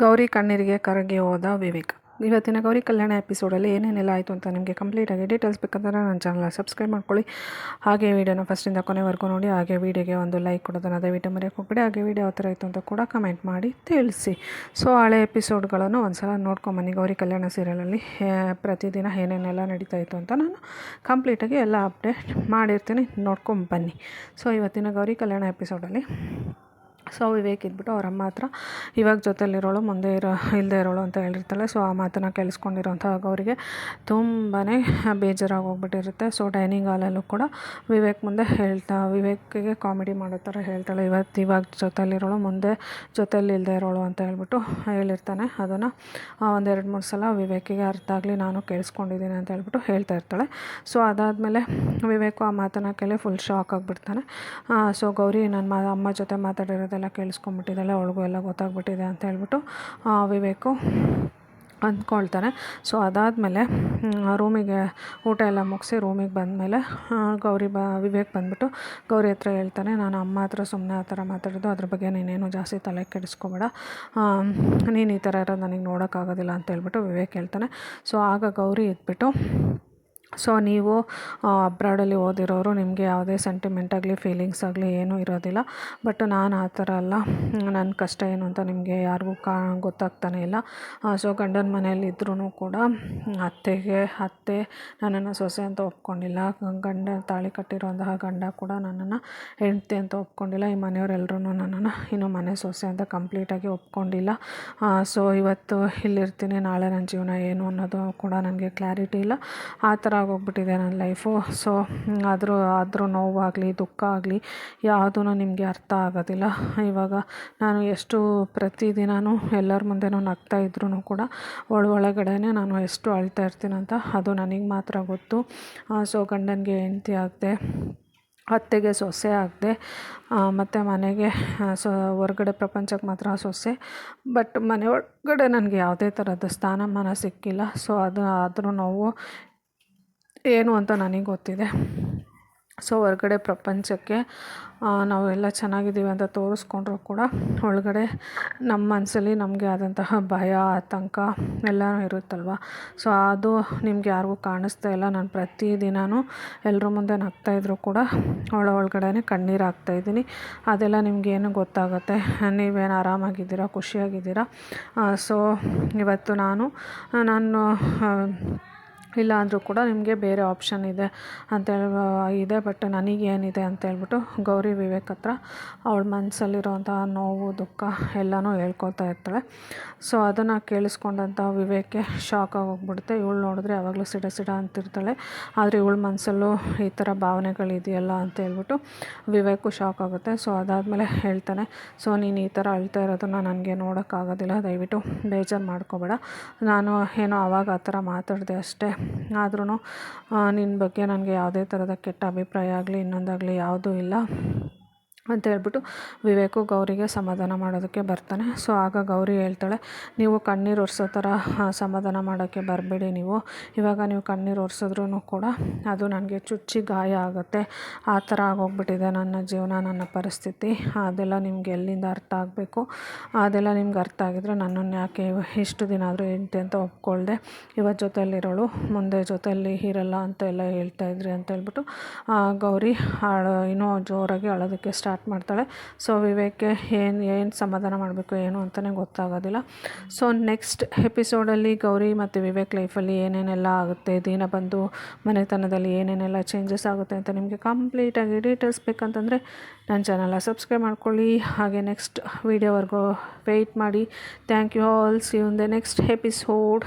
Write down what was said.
ಗೌರಿ ಕಣ್ಣೀರಿಗೆ ಕರಗಿ ಹೋದ ವಿವೇಕ್. ಇವತ್ತಿನ ಗೌರಿ ಕಲ್ಯಾಣ ಎಪಿಸೋಡಲ್ಲಿ ಏನೇನೆಲ್ಲ ಆಯಿತು ಅಂತ ನಿಮಗೆ ಕಂಪ್ಲೀಟಾಗಿ ಡೀಟೇಲ್ಸ್ ಬೇಕಂದ್ರೆ ನನ್ನ ಚಾನಲ್ ಸಬ್ಸ್ಕ್ರೈಬ್ ಮಾಡ್ಕೊಳ್ಳಿ. ಹಾಗೆ ವೀಡಿಯೋನ ಫಸ್ಟಿಂದ ಕೊನೆವರೆಗೂ ನೋಡಿ. ಹಾಗೆ ವೀಡಿಯೋಗೆ ಒಂದು ಲೈಕ್ ಕೊಡೋದನ್ನು ದಯವಿಟ್ಟು ಮರೆಯೋಕೆ ಹೋಗ್ಬೇಡಿ. ಹಾಗೆ ವೀಡಿಯೋ ಯಾವ ಥರ ಆಯಿತು ಅಂತ ಕೂಡ ಕಮೆಂಟ್ ಮಾಡಿ ತಿಳಿಸಿ. ಸೊ ಹಳೆ ಎಪಿಸೋಡ್ಗಳನ್ನು ಒಂದು ಸಲ ನೋಡ್ಕೊಂಬನ್ನಿ. ಗೌರಿ ಕಲ್ಯಾಣ ಸೀರಿಯಲಲ್ಲಿ ಪ್ರತಿದಿನ ಏನೇನೆಲ್ಲ ನಡೀತಾ ಇತ್ತು ಅಂತ ನಾನು ಕಂಪ್ಲೀಟಾಗಿ ಎಲ್ಲ ಅಪ್ಡೇಟ್ ಮಾಡಿರ್ತೀನಿ, ನೋಡ್ಕೊಂಬನ್ನಿ. ಸೊ ಇವತ್ತಿನ ಗೌರಿ ಕಲ್ಯಾಣ ಎಪಿಸೋಡಲ್ಲಿ ವಿವೇಕ್ ಇದ್ಬಿಟ್ಟು ಅವ್ರ ಅಮ್ಮ ಹತ್ರ ಇವಾಗ ಜೊತೆಲಿರೋಳು ಮುಂದೆ ಇಲ್ಲದೆ ಇರೋಳು ಅಂತ ಹೇಳಿರ್ತಾಳೆ. ಸೊ ಆ ಮಾತನ್ನು ಕೇಳಿಸ್ಕೊಂಡಿರೋಂಥ ಗೌರಿಗೆ ತುಂಬಾ ಬೇಜಾರಾಗಿ ಹೋಗ್ಬಿಟ್ಟಿರುತ್ತೆ. ಸೊ ಡೈನಿಂಗ್ ಹಾಲಲ್ಲೂ ಕೂಡ ವಿವೇಕ್ ಮುಂದೆ ವಿವೇಕಿಗೆ ಕಾಮಿಡಿ ಮಾಡೋ ಥರ ಹೇಳ್ತಾಳೆ, ಇವಾಗ ಜೊತೆಲಿರೋಳು ಮುಂದೆ ಜೊತೆಲಿ ಇಲ್ಲದೆ ಇರೋಳು ಅಂತ ಹೇಳ್ಬಿಟ್ಟು ಹೇಳಿರ್ತಾನೆ. ಅದನ್ನು ಒಂದು 2-3 ಸಲ ವಿವೇಕಿಗೆ ಅರ್ಥ ಆಗಲಿ ನಾನು ಕೇಳಿಸ್ಕೊಂಡಿದ್ದೀನಿ ಅಂತ ಹೇಳ್ಬಿಟ್ಟು ಹೇಳ್ತಾ ಇರ್ತಾಳೆ. ಸೊ ಅದಾದಮೇಲೆ ವಿವೇಕು ಆ ಮಾತನ್ನು ಕೇಳಿ ಫುಲ್ ಶಾಕ್ ಆಗಿಬಿಡ್ತಾನೆ. ಸೊ ಗೌರಿ ನನ್ನ ಅಮ್ಮ ಜೊತೆ ಮಾತಾಡಿರೋದೆಲ್ಲ ಕೇಳಿಸ್ಕೊಂಡ್ಬಿಟ್ಟಿದ್ದಾಳೆ, ಅವಳಿಗೂ ಎಲ್ಲ ಗೊತ್ತಾಗ್ಬಿಟ್ಟಿದೆ ಅಂತ ಹೇಳ್ಬಿಟ್ಟು ವಿವೇಕು ಅಂದ್ಕೊಳ್ತಾನೆ. ಸೊ ಅದಾದಮೇಲೆ ರೂಮಿಗೆ ಊಟ ಎಲ್ಲ ಮುಗಿಸಿ ರೂಮಿಗೆ ಬಂದಮೇಲೆ ವಿವೇಕ್ ಬಂದುಬಿಟ್ಟು ಗೌರಿ ಹತ್ರ ಹೇಳ್ತಾನೆ, ನಾನು ಅಮ್ಮ ಹತ್ರ ಸುಮ್ಮನೆ ಆ ಥರ ಮಾತಾಡೋದು, ಅದ್ರ ಬಗ್ಗೆ ನೀನೇನು ಜಾಸ್ತಿ ತಲೆ ಕೆಡಿಸ್ಕೊಬೇಡ, ನೀನು ಈ ಥರ ಇರೋದು ನನಗೆ ನೋಡೋಕ್ಕಾಗೋದಿಲ್ಲ ಅಂತ ಹೇಳ್ಬಿಟ್ಟು ವಿವೇಕ್ ಹೇಳ್ತಾನೆ. ಸೊ ಆಗ ಗೌರಿ ಇದ್ಬಿಟ್ಟು, ಸೊ ನೀವು ಅಬ್ರಾಡಲ್ಲಿ ಓದಿರೋರು, ನಿಮಗೆ ಯಾವುದೇ ಸೆಂಟಿಮೆಂಟ್ ಆಗಲಿ ಫೀಲಿಂಗ್ಸ್ ಆಗಲಿ ಏನೂ ಇರೋದಿಲ್ಲ. ಬಟ್ ನಾನು ಆ ಥರ ಅಲ್ಲ, ನನ್ನ ಕಷ್ಟ ಏನು ಅಂತ ನಿಮಗೆ ಯಾರಿಗೂ ಗೊತ್ತಾಗ್ತಾನೆ ಇಲ್ಲ. ಸೊ ಗಂಡನ ಮನೆಯಲ್ಲಿ ಇದ್ರೂ ಕೂಡ ಅತ್ತೆ ನನ್ನನ್ನು ಸೊಸೆ ಅಂತ ಒಪ್ಕೊಂಡಿಲ್ಲ, ಗಂಡ ತಾಳಿ ಕಟ್ಟಿರೋಂತಹ ಗಂಡ ಕೂಡ ನನ್ನನ್ನು ಹೆಂಡತಿ ಅಂತ ಒಪ್ಕೊಂಡಿಲ್ಲ, ಈ ಮನೆಯವರೆಲ್ಲರೂ ನನ್ನನ್ನು ಇನ್ನು ಮನೆ ಸೊಸೆ ಅಂತ ಕಂಪ್ಲೀಟಾಗಿ ಒಪ್ಕೊಂಡಿಲ್ಲ. ಸೊ ಇವತ್ತು ಇಲ್ಲಿರ್ತೀನಿ, ನಾಳೆ ನನ್ನ ಜೀವನ ಏನು ಅನ್ನೋದು ಕೂಡ ನನಗೆ ಕ್ಲಾರಿಟಿ ಇಲ್ಲ. ಆ ಥರ ಆಗೋಗ್ಬಿಟ್ಟಿದೆ ನನ್ನ ಲೈಫು. ಸೊ ಆದರೂ ನೋವಾಗಲಿ ದುಃಖ ಆಗಲಿ ಯಾವುದೂ ನಿಮಗೆ ಅರ್ಥ ಆಗೋದಿಲ್ಲ. ಇವಾಗ ನಾನು ಎಷ್ಟು ಪ್ರತಿದಿನವೂ ಎಲ್ಲರ ಮುಂದೆನೂ ನಗ್ತಾ ಇದ್ರೂ ಕೂಡ ಒಳಗಡೆ ನಾನು ಎಷ್ಟು ಅಳ್ತಾ ಇರ್ತೀನಂತ ಅದು ನನಗೆ ಮಾತ್ರ ಗೊತ್ತು. ಸೊ ಗಂಡನಿಗೆ ಹೆಂಡತಿ ಆಗದೆ, ಅತ್ತೆಗೆ ಸೊಸೆ ಆಗದೆ, ಮತ್ತು ಮನೆಗೆ ಹೊರಗಡೆ ಪ್ರಪಂಚಕ್ಕೆ ಮಾತ್ರ ಸೊಸೆ, ಬಟ್ ಮನೆ ಒಳಗಡೆ ನನಗೆ ಯಾವುದೇ ಥರದ ಸ್ಥಾನಮಾನ ಸಿಕ್ಕಿಲ್ಲ. ಸೊ ಆದರೂ ನೋವು ಏನು ಅಂತ ನನಗೆ ಗೊತ್ತಿದೆ. ಸೊ ಹೊರಗಡೆ ಪ್ರಪಂಚಕ್ಕೆ ನಾವೆಲ್ಲ ಚೆನ್ನಾಗಿದ್ದೀವಿ ಅಂತ ತೋರಿಸ್ಕೊಂಡ್ರೂ ಕೂಡ ಒಳಗಡೆ ನಮ್ಮ ಮನಸ್ಸಲ್ಲಿ ನಮಗೆ ಆದಂತಹ ಭಯ, ಆತಂಕ ಎಲ್ಲನೂ ಇರುತ್ತಲ್ವ. ಸೊ ಅದು ನಿಮ್ಗೆ ಯಾರಿಗೂ ಕಾಣಿಸ್ತಾ ಇಲ್ಲ. ನಾನು ಪ್ರತಿದಿನವೂ ಎಲ್ಲರ ಮುಂದೆ ನಗ್ತಾಯಿದ್ರು ಕೂಡ ಒಳಗಡೆ ಕಣ್ಣೀರು ಹಾಕ್ತಾಯಿದ್ದೀನಿ. ಅದೆಲ್ಲ ನಿಮಗೇನು ಗೊತ್ತಾಗುತ್ತೆ, ನೀವೇನು ಆರಾಮಾಗಿದ್ದೀರಾ, ಖುಷಿಯಾಗಿದ್ದೀರಾ. ಸೊ ಇವತ್ತು ನಾನು ಇಲ್ಲ ಅಂದರೂ ಕೂಡ ನಿಮಗೆ ಬೇರೆ ಆಪ್ಷನ್ ಇದೆ ಇದೆ, ಬಟ್ ನನಗೇನಿದೆ ಅಂತ ಹೇಳ್ಬಿಟ್ಟು ಗೌರಿ ವಿವೇಕ್ ಹತ್ರ ಅವಳ ಮನಸ್ಸಲ್ಲಿರೋಂಥ ನೋವು ದುಃಖ ಎಲ್ಲನೂ ಹೇಳ್ಕೊತಾ ಇರ್ತಾಳೆ. ಸೊ ಅದನ್ನು ಕೇಳಿಸ್ಕೊಂಡಂಥ ವಿವೇಕ್ಗೆ ಶಾಕ್ ಆಗೋಗ್ಬಿಡುತ್ತೆ. ಇವಳು ನೋಡಿದ್ರೆ ಯಾವಾಗಲೂ ಸಿಡ ಅಂತಿರ್ತಾಳೆ, ಆದರೆ ಇವಳ ಮನಸ್ಸಲ್ಲೂ ಈ ಥರ ಭಾವನೆಗಳಿದೆಯಲ್ಲ ಅಂತ ಹೇಳ್ಬಿಟ್ಟು ವಿವೇಕು ಶಾಕ್ ಆಗುತ್ತೆ. ಸೊ ಅದಾದಮೇಲೆ ಹೇಳ್ತಾನೆ, ಸೊ ನೀನು ಈ ಥರ ಅಳ್ತಾ ಇರೋದನ್ನು ನನಗೆ ನೋಡೋಕ್ಕಾಗೋದಿಲ್ಲ, ದಯವಿಟ್ಟು ಬೇಜಾರು ಮಾಡ್ಕೋಬೇಡ, ನಾನು ಏನೋ ಆವಾಗ ಆ ಥರ ಮಾತಾಡಿದೆ ಅಷ್ಟೇ, ಆದ್ರೂ ನಿನ್ನ ಬಗ್ಗೆ ನನಗೆ ಯಾವುದೇ ಥರದ ಕೆಟ್ಟ ಅಭಿಪ್ರಾಯ ಆಗಲಿ ಇನ್ನೊಂದಾಗಲಿ ಯಾವುದೂ ಇಲ್ಲ ಅಂತ ಹೇಳ್ಬಿಟ್ಟು ವಿವೇಕು ಗೌರಿಗೆ ಸಮಾಧಾನ ಮಾಡೋದಕ್ಕೆ ಬರ್ತಾನೆ. ಸೊ ಆಗ ಗೌರಿ ಹೇಳ್ತಾಳೆ, ನೀವು ಕಣ್ಣೀರು ಒರೆಸೋ ಥರ ಸಮಾಧಾನ ಮಾಡೋಕ್ಕೆ ಬರಬೇಡಿ. ಇವಾಗ ನೀವು ಕಣ್ಣೀರು ಒರೆಸಿದ್ರೂ ಕೂಡ ಅದು ನನಗೆ ಚುಚ್ಚಿ ಗಾಯ ಆಗುತ್ತೆ. ಆ ಥರ ಆಗೋಗ್ಬಿಟ್ಟಿದೆ ನನ್ನ ಜೀವನ, ನನ್ನ ಪರಿಸ್ಥಿತಿ. ಅದೆಲ್ಲ ನಿಮ್ಗೆ ಎಲ್ಲಿಂದ ಅರ್ಥ ಆಗಬೇಕು, ಅದೆಲ್ಲ ನಿಮ್ಗೆ ಅರ್ಥ ಆಗಿದ್ರೆ ನನ್ನನ್ನು ಯಾಕೆ ಇಷ್ಟು ದಿನ ಆದರೂ ಹೆಂಡತಿ ಅಂತ ಒಪ್ಕೊಳ್ದೆ ಇವತ್ತು ಜೊತೆಯಲ್ಲಿರೋಳು ಮುಂದೆ ಜೊತೆಯಲ್ಲಿ ಇರಲ್ಲ ಅಂತ ಎಲ್ಲ ಹೇಳ್ತಾಯಿದ್ರಿ ಅಂತ ಹೇಳ್ಬಿಟ್ಟು ಗೌರಿ ಇನ್ನೂ ಜೋರಾಗಿ ಅಳೋದಕ್ಕೆ ಸ್ಟಾರ್ಟ್ ಮಾಡ್ತಾಳೆ. ಸೊ ವಿವೇಕ್ಗೆ ಏನು ಸಮಾಧಾನ ಮಾಡಬೇಕು ಏನು ಅಂತಲೇ ಗೊತ್ತಾಗೋದಿಲ್ಲ. ಸೊ ನೆಕ್ಸ್ಟ್ ಎಪಿಸೋಡಲ್ಲಿ ಗೌರಿ ಮತ್ತು ವಿವೇಕ್ ಲೈಫಲ್ಲಿ ಏನೇನೆಲ್ಲ ಆಗುತ್ತೆ, ದಿನ ಬಂದು ಮನೆತನದಲ್ಲಿ ಏನೇನೆಲ್ಲ ಚೇಂಜಸ್ ಆಗುತ್ತೆ ಅಂತ ನಿಮಗೆ ಕಂಪ್ಲೀಟಾಗಿ ಡೀಟೇಲ್ಸ್ ಬೇಕಂತಂದರೆ ನನ್ನ ಚಾನಲ್ನ ಸಬ್ಸ್ಕ್ರೈಬ್ ಮಾಡ್ಕೊಳ್ಳಿ. ಹಾಗೆ ನೆಕ್ಸ್ಟ್ ವೀಡಿಯೋವರೆಗೂ ವೆಯ್ಟ್ ಮಾಡಿ. Thank you all. See you in the next episode.